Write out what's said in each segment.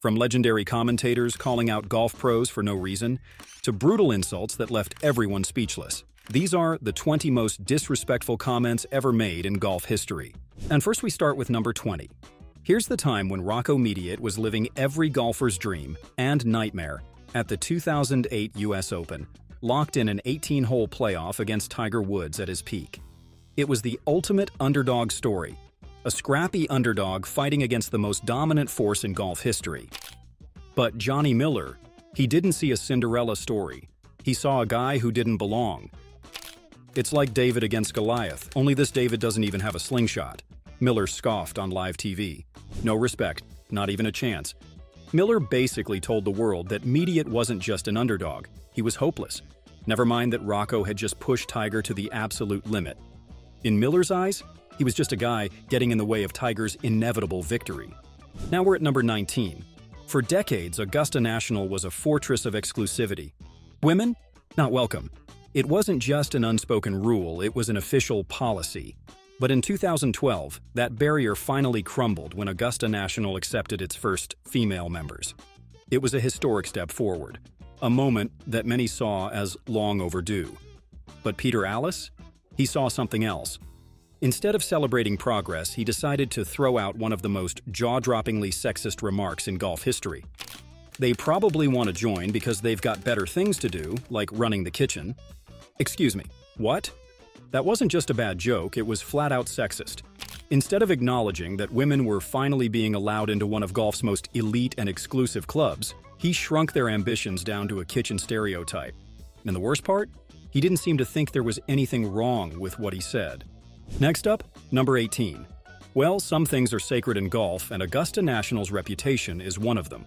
From legendary commentators calling out golf pros for no reason, to brutal insults that left everyone speechless. These are the 20 most disrespectful comments ever made in golf history. And first we start with number 20. Here's the time when Rocco Mediate was living every golfer's dream and nightmare at the 2008 US Open, locked in an 18-hole playoff against Tiger Woods at his peak. It was the ultimate underdog story, a scrappy underdog fighting against the most dominant force in golf history. But Johnny Miller, he didn't see a Cinderella story. He saw a guy who didn't belong. It's like David against Goliath, only this David doesn't even have a slingshot. Miller scoffed on live TV. No respect, not even a chance. Miller basically told the world that Mediate wasn't just an underdog, he was hopeless. Never mind that Rocco had just pushed Tiger to the absolute limit. In Miller's eyes, he was just a guy getting in the way of Tiger's inevitable victory. Now we're at number 19. For decades, Augusta National was a fortress of exclusivity. Women? Not welcome. It wasn't just an unspoken rule, it was an official policy. But in 2012, that barrier finally crumbled when Augusta National accepted its first female members. It was a historic step forward, a moment that many saw as long overdue. But Peter Alliss? He saw something else. Instead of celebrating progress, he decided to throw out one of the most jaw-droppingly sexist remarks in golf history. They probably want to join because they've got better things to do, like running the kitchen. Excuse me, what? That wasn't just a bad joke, it was flat-out sexist. Instead of acknowledging that women were finally being allowed into one of golf's most elite and exclusive clubs, he shrunk their ambitions down to a kitchen stereotype. And the worst part? He didn't seem to think there was anything wrong with what he said. Next up, number 18. Well, some things are sacred in golf, and Augusta National's reputation is one of them.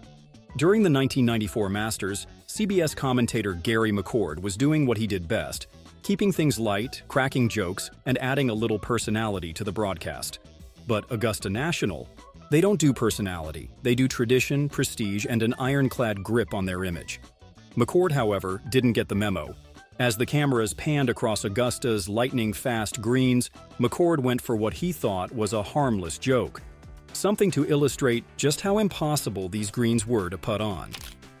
During the 1994 Masters, CBS commentator Gary McCord was doing what he did best, keeping things light, cracking jokes, and adding a little personality to the broadcast. But Augusta National, they don't do personality, they do tradition, prestige, and an ironclad grip on their image. McCord, however, didn't get the memo. As the cameras panned across Augusta's lightning-fast greens, McCord went for what he thought was a harmless joke. Something to illustrate just how impossible these greens were to putt on.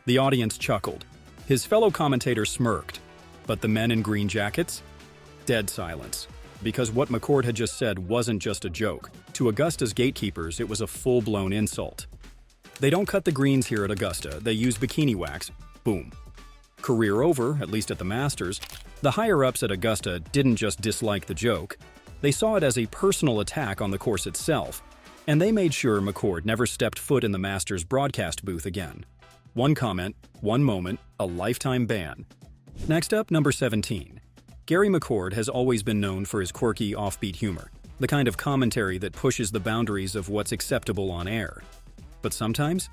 The audience chuckled. His fellow commentator smirked. But the men in green jackets? Dead silence. Because what McCord had just said wasn't just a joke. To Augusta's gatekeepers, it was a full-blown insult. They don't cut the greens here at Augusta, they use bikini wax. Boom. Career over, at least at the Masters. The higher-ups at Augusta didn't just dislike the joke. They saw it as a personal attack on the course itself. And they made sure McCord never stepped foot in the Masters broadcast booth again. One comment, one moment, a lifetime ban. Next up, number 17. Gary McCord has always been known for his quirky, offbeat humor, the kind of commentary that pushes the boundaries of what's acceptable on air. But sometimes,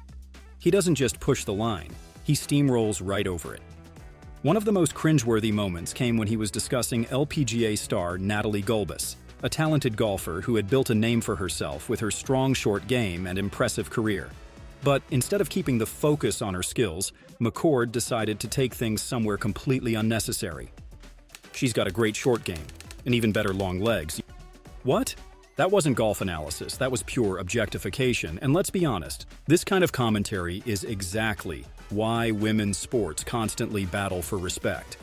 he doesn't just push the line, he steamrolls right over it. One of the most cringeworthy moments came when he was discussing LPGA star Natalie Gulbis, a talented golfer who had built a name for herself with her strong short game and impressive career. But instead of keeping the focus on her skills, McCord decided to take things somewhere completely unnecessary. She's got a great short game, and even better long legs. What? That wasn't golf analysis, that was pure objectification, and let's be honest, this kind of commentary is exactly why women's sports constantly battle for respect.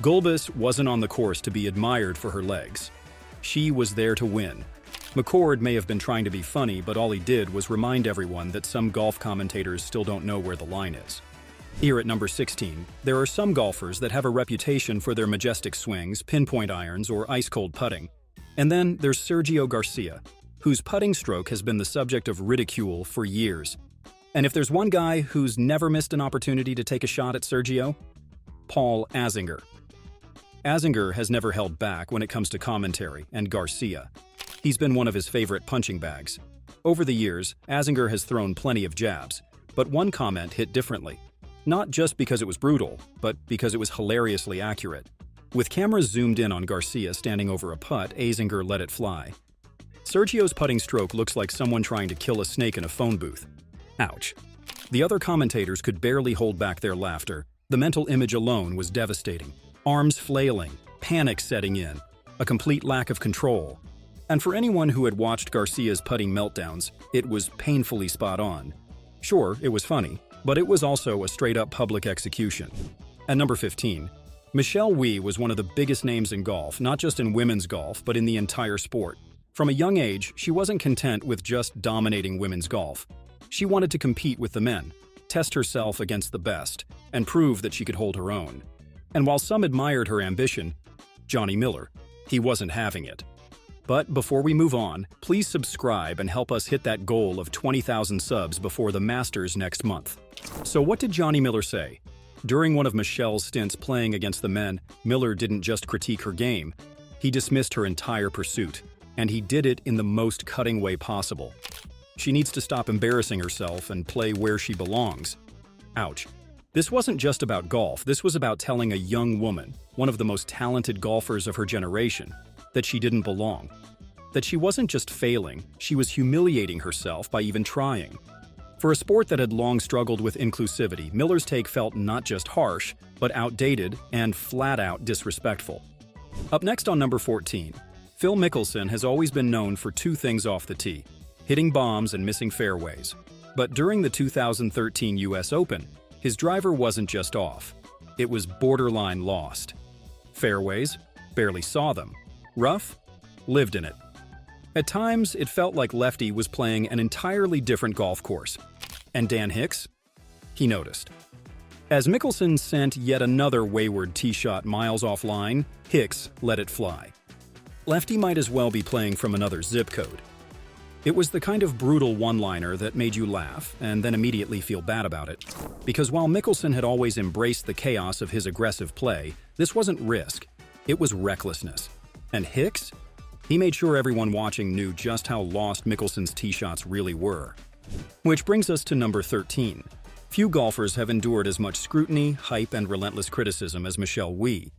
Gulbis wasn't on the course to be admired for her legs. She was there to win. McCord may have been trying to be funny, but all he did was remind everyone that some golf commentators still don't know where the line is. Here at number 16, there are some golfers that have a reputation for their majestic swings, pinpoint irons, or ice-cold putting. And then there's Sergio Garcia, whose putting stroke has been the subject of ridicule for years. And if there's one guy who's never missed an opportunity to take a shot at Sergio, Paul Azinger. Azinger has never held back when it comes to commentary and Garcia. He's been one of his favorite punching bags. Over the years, Azinger has thrown plenty of jabs, but one comment hit differently. Not just because it was brutal, but because it was hilariously accurate. With cameras zoomed in on Garcia standing over a putt, Azinger let it fly. Sergio's putting stroke looks like someone trying to kill a snake in a phone booth. Ouch. The other commentators could barely hold back their laughter. The mental image alone was devastating. Arms flailing, panic setting in, a complete lack of control. And for anyone who had watched Garcia's putting meltdowns, it was painfully spot on. Sure, it was funny, but it was also a straight-up public execution. At number 15, Michelle Wie was one of the biggest names in golf, not just in women's golf, but in the entire sport. From a young age, she wasn't content with just dominating women's golf. She wanted to compete with the men, test herself against the best, and prove that she could hold her own. And while some admired her ambition, Johnny Miller, he wasn't having it. But before we move on, please subscribe and help us hit that goal of 20,000 subs before the Masters next month. So what did Johnny Miller say? During one of Michelle's stints playing against the men, Miller didn't just critique her game, he dismissed her entire pursuit, and he did it in the most cutting way possible. She needs to stop embarrassing herself and play where she belongs. Ouch. This wasn't just about golf, this was about telling a young woman, one of the most talented golfers of her generation, that she didn't belong. That she wasn't just failing, she was humiliating herself by even trying. For a sport that had long struggled with inclusivity, Miller's take felt not just harsh, but outdated and flat-out disrespectful. Up next on number 14, Phil Mickelson has always been known for two things off the tee: hitting bombs and missing fairways. But during the 2013 US Open, his driver wasn't just off. It was borderline lost. Fairways? Barely saw them. Rough? Lived in it. At times, it felt like Lefty was playing an entirely different golf course. And Dan Hicks? He noticed. As Mickelson sent yet another wayward tee shot miles offline, Hicks let it fly. Lefty might as well be playing from another zip code. It was the kind of brutal one-liner that made you laugh and then immediately feel bad about it. Because while Mickelson had always embraced the chaos of his aggressive play, this wasn't risk, it was recklessness. And Hicks? He made sure everyone watching knew just how lost Mickelson's tee shots really were. Which brings us to number 13. Few golfers have endured as much scrutiny, hype, and relentless criticism as Michelle Wie.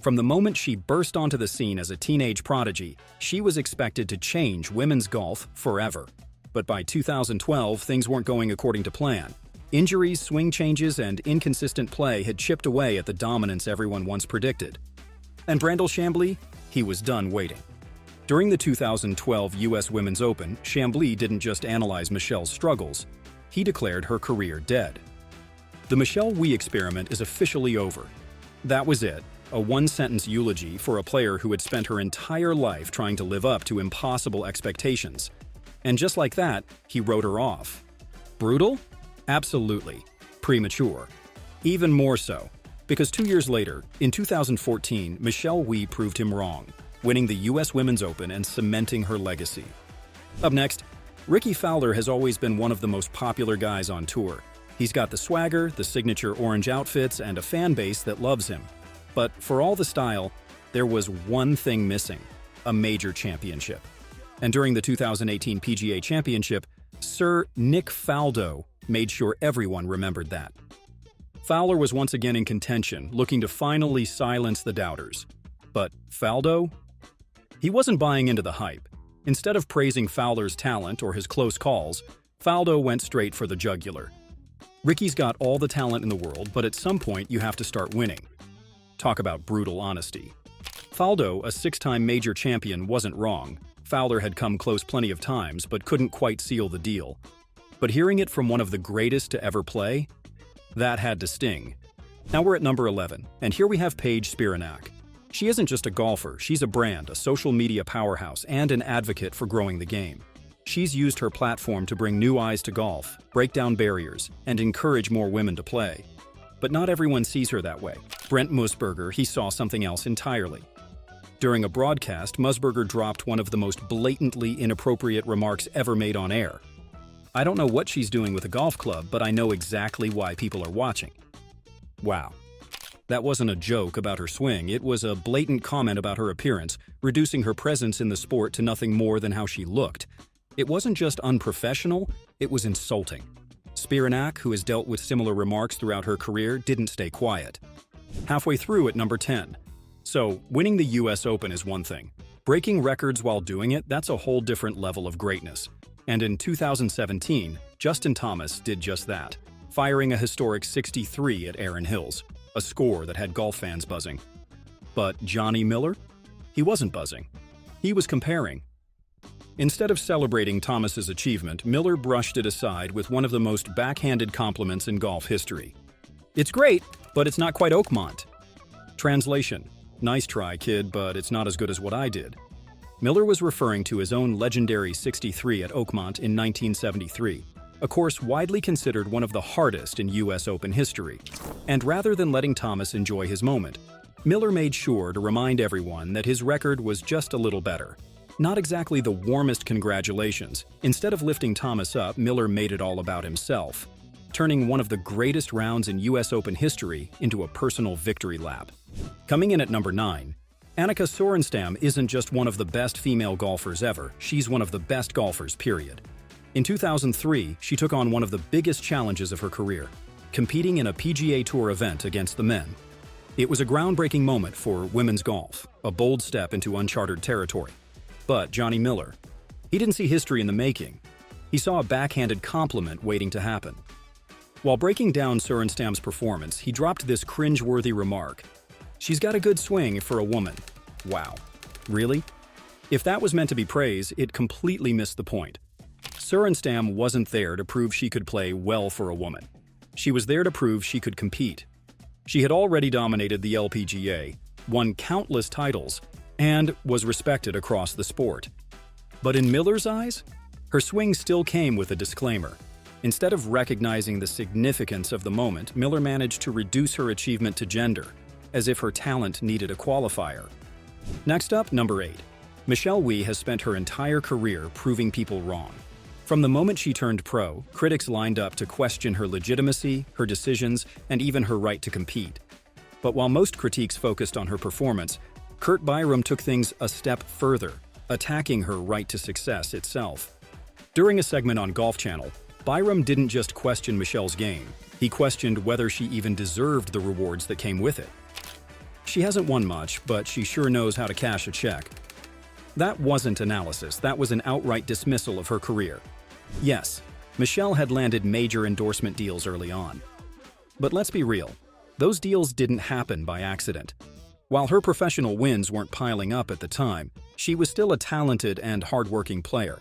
From the moment she burst onto the scene as a teenage prodigy, she was expected to change women's golf forever. But by 2012, things weren't going according to plan. Injuries, swing changes, and inconsistent play had chipped away at the dominance everyone once predicted. And Shambley? He was done waiting. During the 2012 US Women's Open, Shambley didn't just analyze Michelle's struggles, he declared her career dead. The Michelle Wie experiment is officially over. That was it, a one-sentence eulogy for a player who had spent her entire life trying to live up to impossible expectations. And just like that, he wrote her off. Brutal? Absolutely. Premature. Even more so, because 2 years later, in 2014, Michelle Wie proved him wrong, winning the US Women's Open and cementing her legacy. Up next, Rickie Fowler has always been one of the most popular guys on tour. He's got the swagger, the signature orange outfits, and a fan base that loves him. But for all the style, there was one thing missing: a major championship. And during the 2018 PGA Championship, Sir Nick Faldo made sure everyone remembered that. Fowler was once again in contention, looking to finally silence the doubters. But Faldo? He wasn't buying into the hype. Instead of praising Fowler's talent or his close calls, Faldo went straight for the jugular. Rickie's got all the talent in the world, but at some point you have to start winning. Talk about brutal honesty. Faldo, a six-time major champion, wasn't wrong. Fowler had come close plenty of times, but couldn't quite seal the deal. But hearing it from one of the greatest to ever play? That had to sting. Now we're at number 11, and here we have Paige Spiranac. She isn't just a golfer, she's a brand, a social media powerhouse, and an advocate for growing the game. She's used her platform to bring new eyes to golf, break down barriers, and encourage more women to play. But not everyone sees her that way. Brent Musberger, he saw something else entirely. During a broadcast, Musberger dropped one of the most blatantly inappropriate remarks ever made on air. "I don't know what she's doing with a golf club, but I know exactly why people are watching." Wow. That wasn't a joke about her swing, it was a blatant comment about her appearance, reducing her presence in the sport to nothing more than how she looked. It wasn't just unprofessional, it was insulting. Spiranac, who has dealt with similar remarks throughout her career, didn't stay quiet. Halfway through at number 10. So, winning the US Open is one thing. Breaking records while doing it, that's a whole different level of greatness. And in 2017, Justin Thomas did just that, firing a historic 63 at Erin Hills, a score that had golf fans buzzing. But Johnny Miller? He wasn't buzzing. He was comparing. Instead of celebrating Thomas's achievement, Miller brushed it aside with one of the most backhanded compliments in golf history. "It's great, but it's not quite Oakmont." Translation: "Nice try, kid, but it's not as good as what I did." Miller was referring to his own legendary 63 at Oakmont in 1973, a course widely considered one of the hardest in U.S. Open history. And rather than letting Thomas enjoy his moment, Miller made sure to remind everyone that his record was just a little better. Not exactly the warmest congratulations. Instead of lifting Thomas up, Miller made it all about himself, turning one of the greatest rounds in U.S. Open history into a personal victory lap. Coming in at number 9, Annika Sorenstam isn't just one of the best female golfers ever, she's one of the best golfers, period. In 2003, she took on one of the biggest challenges of her career, competing in a PGA Tour event against the men. It was a groundbreaking moment for women's golf, a bold step into uncharted territory. But Johnny Miller, he didn't see history in the making. He saw a backhanded compliment waiting to happen. While breaking down Sorenstam's performance, he dropped this cringe-worthy remark: "She's got a good swing for a woman." Wow. Really? If that was meant to be praise, it completely missed the point. Sorenstam wasn't there to prove she could play well for a woman. She was there to prove she could compete. She had already dominated the LPGA, won countless titles, and was respected across the sport. But in Miller's eyes, her swing still came with a disclaimer. Instead of recognizing the significance of the moment, Miller managed to reduce her achievement to gender, as if her talent needed a qualifier. Next up, number 8. Michelle Wie has spent her entire career proving people wrong. From the moment she turned pro, critics lined up to question her legitimacy, her decisions, and even her right to compete. But while most critiques focused on her performance, Byrum took things a step further, attacking her right to success itself. During a segment on Golf Channel, Byrum didn't just question Michelle's game, he questioned whether she even deserved the rewards that came with it. "She hasn't won much, but she sure knows how to cash a check." That wasn't analysis, that was an outright dismissal of her career. Yes, Michelle had landed major endorsement deals early on. But let's be real, those deals didn't happen by accident. While her professional wins weren't piling up at the time, she was still a talented and hardworking player.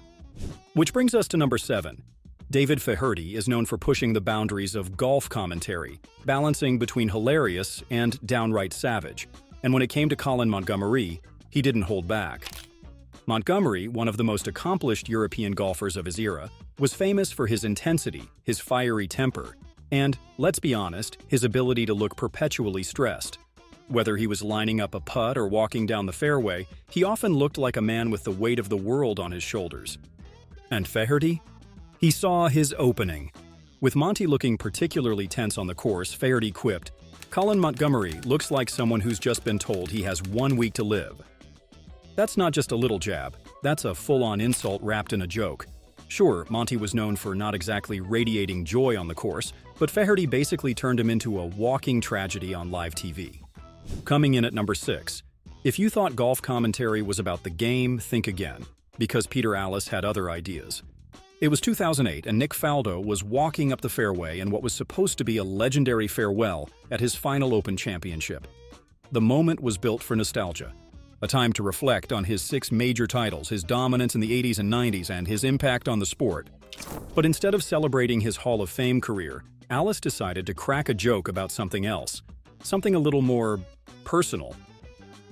Which brings us to number 7. David Ferty is known for pushing the boundaries of golf commentary, balancing between hilarious and downright savage. And when it came to Colin Montgomery, he didn't hold back. Montgomery, one of the most accomplished European golfers of his era, was famous for his intensity, his fiery temper, and, let's be honest, his ability to look perpetually stressed. Whether he was lining up a putt or walking down the fairway, he often looked like a man with the weight of the world on his shoulders. And Ferty? He saw his opening. With Monty looking particularly tense on the course, Ferty quipped, "Colin Montgomery looks like someone who's just been told he has 1 week to live." That's not just a little jab, that's a full-on insult wrapped in a joke. Sure, Monty was known for not exactly radiating joy on the course, but Ferty basically turned him into a walking tragedy on live TV. Coming in at number 6. If you thought golf commentary was about the game, think again, because Peter Alliss had other ideas. It was 2008 and Nick Faldo was walking up the fairway in what was supposed to be a legendary farewell at his final Open championship. The moment was built for nostalgia, a time to reflect on his 6 major titles, his dominance in the 80s and 90s, and his impact on the sport. But instead of celebrating his Hall of Fame career, Alliss decided to crack a joke about something else, something a little more personal.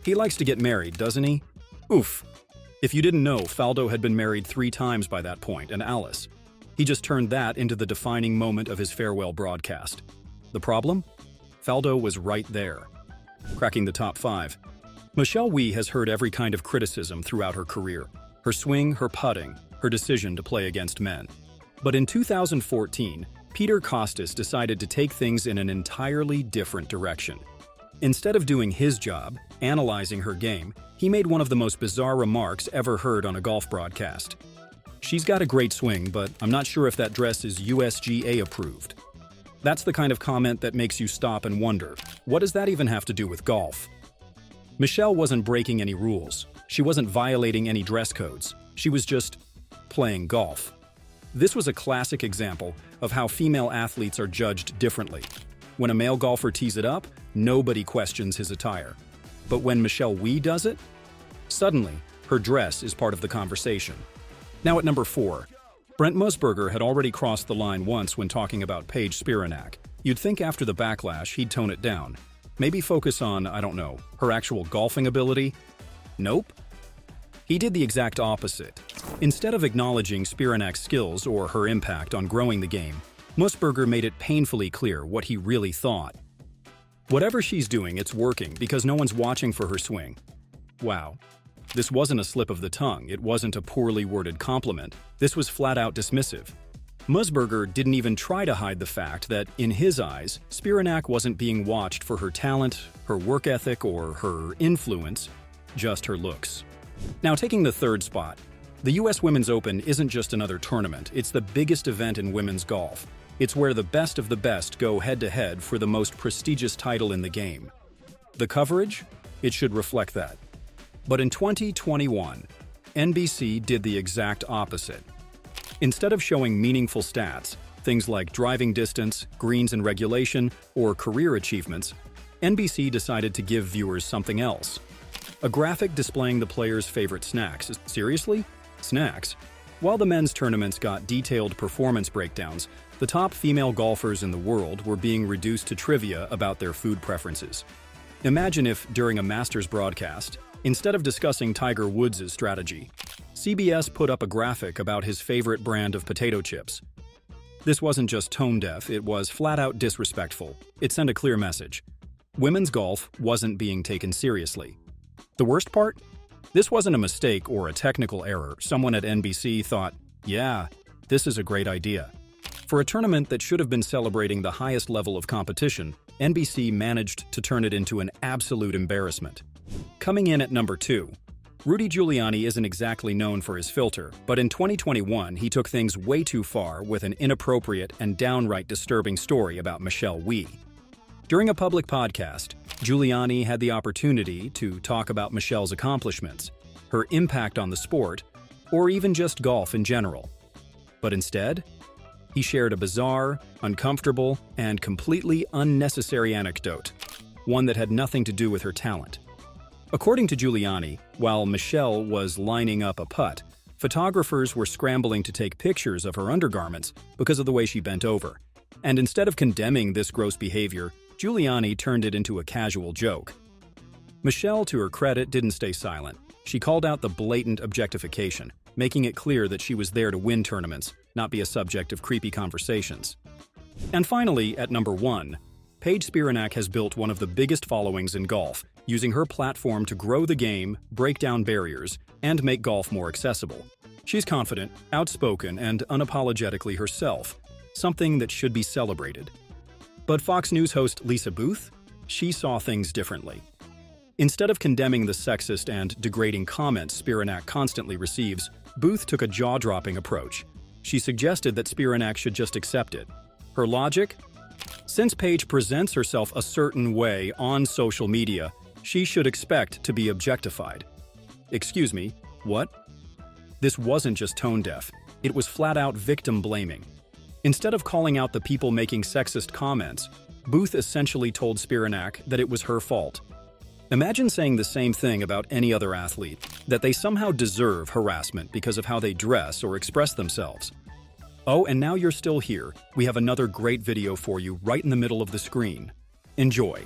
He likes to get married, doesn't he? Oof. If you didn't know, Faldo had been married 3 times by that point, and Alliss. He just turned that into the defining moment of his farewell broadcast. The problem? Faldo was right there. Cracking the top 5. Michelle Wie has heard every kind of criticism throughout her career. Her swing, her putting, her decision to play against men. But in 2014, Peter Kostis decided to take things in an entirely different direction. Instead of doing his job, analyzing her game, he made one of the most bizarre remarks ever heard on a golf broadcast. "She's got a great swing, but I'm not sure if that dress is USGA approved." That's the kind of comment that makes you stop and wonder, what does that even have to do with golf? Michelle wasn't breaking any rules. She wasn't violating any dress codes. She was just playing golf. This was a classic example of how female athletes are judged differently. When a male golfer tees it up, nobody questions his attire. But when Michelle Wie does it, suddenly, her dress is part of the conversation. Now at number 4. Brent Musberger had already crossed the line once when talking about Paige Spiranac. You'd think after the backlash he'd tone it down. Maybe focus on, I don't know, her actual golfing ability? Nope. He did the exact opposite. Instead of acknowledging Spiranac's skills or her impact on growing the game, Musberger made it painfully clear what he really thought. Whatever she's doing, it's working because no one's watching for her swing. Wow. This wasn't a slip of the tongue, it wasn't a poorly worded compliment, this was flat-out dismissive. Musberger didn't even try to hide the fact that, in his eyes, Spiranac wasn't being watched for her talent, her work ethic, or her influence, just her looks. Now taking the 3rd spot, the US Women's Open isn't just another tournament, it's the biggest event in women's golf. It's where the best of the best go head-to-head for the most prestigious title in the game. The coverage? It should reflect that. But in 2021, NBC did the exact opposite. Instead of showing meaningful stats, things like driving distance, greens and regulation, or career achievements, NBC decided to give viewers something else. A graphic displaying the players' favorite snacks. Seriously? Snacks? While the men's tournaments got detailed performance breakdowns, the top female golfers in the world were being reduced to trivia about their food preferences. Imagine if, during a Masters broadcast, instead of discussing Tiger Woods' strategy, CBS put up a graphic about his favorite brand of potato chips. This wasn't just tone-deaf, it was flat-out disrespectful. It sent a clear message. Women's golf wasn't being taken seriously. The worst part? This wasn't a mistake or a technical error. Someone at NBC thought, yeah, this is a great idea. For a tournament that should have been celebrating the highest level of competition, NBC managed to turn it into an absolute embarrassment. Coming in at number 2. Rudy Giuliani isn't exactly known for his filter, but in 2021 he took things way too far with an inappropriate and downright disturbing story about Michelle Wie. During a public podcast, Giuliani had the opportunity to talk about Michelle's accomplishments, her impact on the sport, or even just golf in general. But instead, he shared a bizarre, uncomfortable, and completely unnecessary anecdote, one that had nothing to do with her talent. According to Giuliani, while Michelle was lining up a putt, photographers were scrambling to take pictures of her undergarments because of the way she bent over. And instead of condemning this gross behavior, Giuliani turned it into a casual joke. Michelle, to her credit, didn't stay silent. She called out the blatant objectification, making it clear that she was there to win tournaments, not be a subject of creepy conversations. And finally, at number 1, Paige Spiranac has built one of the biggest followings in golf, using her platform to grow the game, break down barriers, and make golf more accessible. She's confident, outspoken, and unapologetically herself, something that should be celebrated. But Fox News host Lisa Booth? She saw things differently. Instead of condemning the sexist and degrading comments Spiranac constantly receives, Booth took a jaw-dropping approach. She suggested that Spiranac should just accept it. Her logic? Since Paige presents herself a certain way on social media, she should expect to be objectified. Excuse me, what? This wasn't just tone-deaf, it was flat-out victim-blaming. Instead of calling out the people making sexist comments, Booth essentially told Spiranac that it was her fault. Imagine saying the same thing about any other athlete, that they somehow deserve harassment because of how they dress or express themselves. Oh, and now you're still here. We have another great video for you right in the middle of the screen. Enjoy.